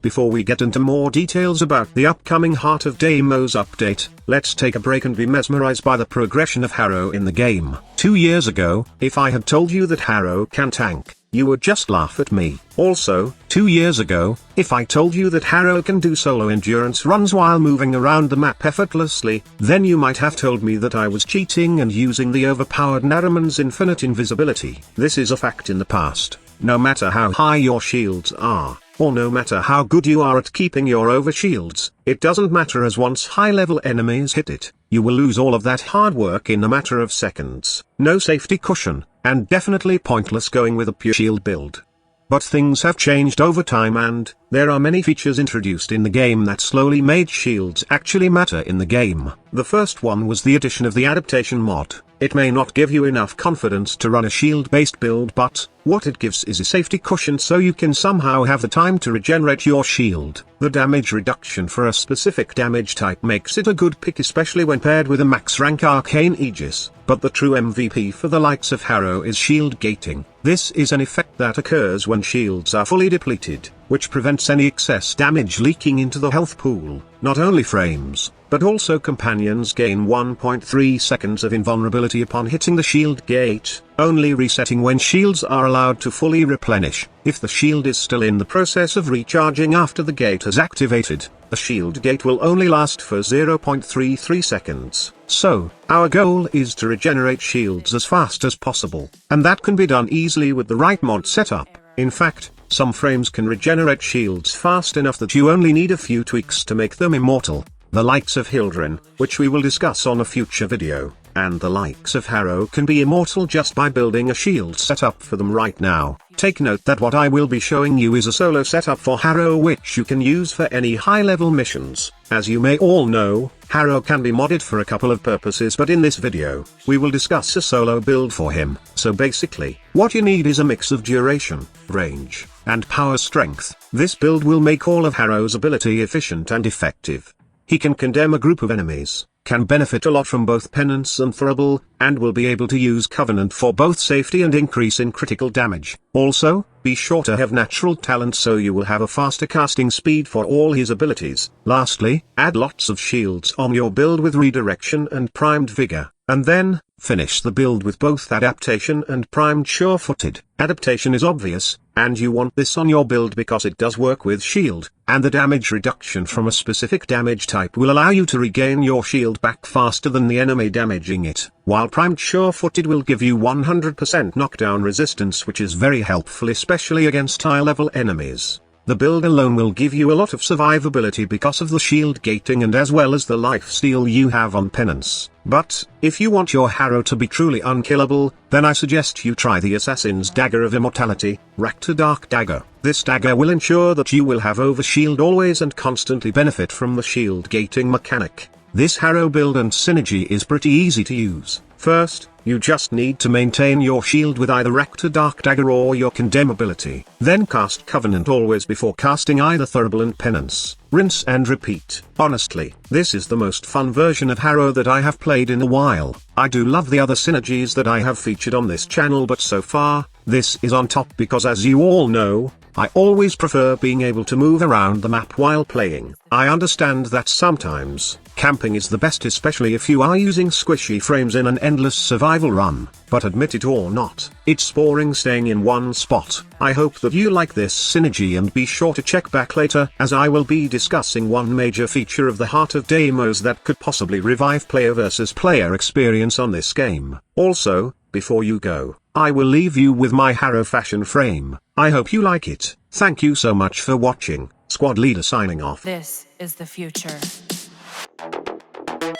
before we get into more details about the upcoming Heart of Deimos update, let's take a break and be mesmerized by the progression of Harrow in the game. 2 years ago, if I had told you that Harrow can tank, you would just laugh at me. Also, 2 years ago, if I told you that Harrow can do solo endurance runs while moving around the map effortlessly, then you might have told me that I was cheating and using the overpowered Nariman's infinite invisibility. This is a fact in the past. No matter how high your shields are, or no matter how good you are at keeping your overshields, it doesn't matter, as once high-level enemies hit it, you will lose all of that hard work in a matter of seconds. No safety cushion, and definitely pointless going with a pure shield build. But things have changed over time, and there are many features introduced in the game that slowly made shields actually matter in the game. The first one was the addition of the adaptation mod. It may not give you enough confidence to run a shield-based build, but what it gives is a safety cushion so you can somehow have the time to regenerate your shield. The damage reduction for a specific damage type makes it a good pick, especially when paired with a max rank arcane Aegis. But the true MVP for the likes of Harrow is shield gating. This is an effect that occurs when shields are fully depleted, which prevents any excess damage leaking into the health pool. Not only frames, but also companions gain 1.3 seconds of invulnerability upon hitting the shield gate, only resetting when shields are allowed to fully replenish. If the shield is still in the process of recharging after the gate has activated, the shield gate will only last for 0.33 seconds. So, our goal is to regenerate shields as fast as possible, and that can be done easily with the right mod setup. In fact, some frames can regenerate shields fast enough that you only need a few tweaks to make them immortal. The likes of Hildren, which we will discuss on a future video, and the likes of Harrow can be immortal just by building a shield setup for them right now. Take note that what I will be showing you is a solo setup for Harrow which you can use for any high-level missions. As you may all know, Harrow can be modded for a couple of purposes, but in this video, we will discuss a solo build for him. So basically, what you need is a mix of duration, range, and power strength. This build will make all of Harrow's ability efficient and effective. He can condemn a group of enemies, can benefit a lot from both Penance and Thurible, and will be able to use Covenant for both safety and increase in critical damage. Also, be sure to have natural talent so you will have a faster casting speed for all his abilities. Lastly, add lots of shields on your build with redirection and primed vigor, and then, finish the build with both adaptation and primed sure-footed. Adaptation is obvious, and you want this on your build because it does work with shield, and the damage reduction from a specific damage type will allow you to regain your shield back faster than the enemy damaging it, while primed sure-footed will give you 100% knockdown resistance, which is very helpful especially against high-level enemies. The build alone will give you a lot of survivability because of the shield gating and as well as the lifesteal you have on Penance. But, if you want your Harrow to be truly unkillable, then I suggest you try the Assassin's Dagger of Immortality, Rakta Dark Dagger. This dagger will ensure that you will have overshield always and constantly benefit from the shield gating mechanic. This Harrow build and synergy is pretty easy to use. First, you just need to maintain your shield with either Rakta Dark Dagger or your Condemn ability. Then cast Covenant always before casting either Thurible and Penance. Rinse and repeat. Honestly, this is the most fun version of Harrow that I have played in a while. I do love the other synergies that I have featured on this channel, but so far, this is on top because, as you all know, I always prefer being able to move around the map while playing. I understand that sometimes, camping is the best, especially if you are using squishy frames in an endless survival run, but admit it or not, it's boring staying in one spot. I hope that you like this synergy, and be sure to check back later as I will be discussing one major feature of the Heart of Deimos that could possibly revive player versus player experience on this game. Also, before you go, I will leave you with my Harrow fashion frame. I hope you like it. Thank you so much for watching. Squad Leader signing off. This is the future.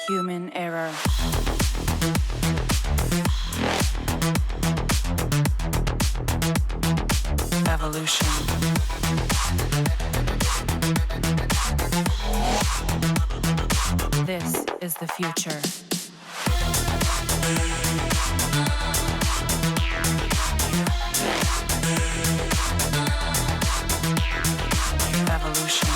Human error. Evolution. This is the future. Evolution.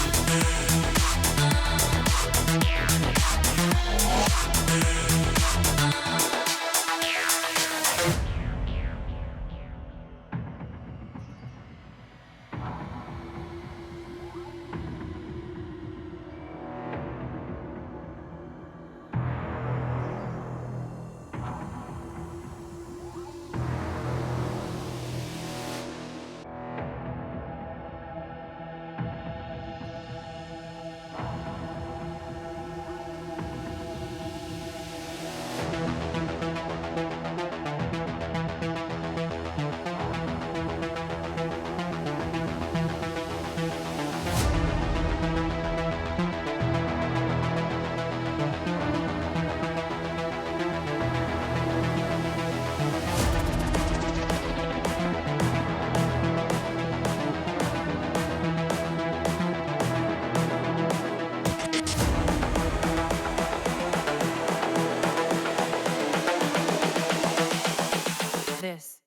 This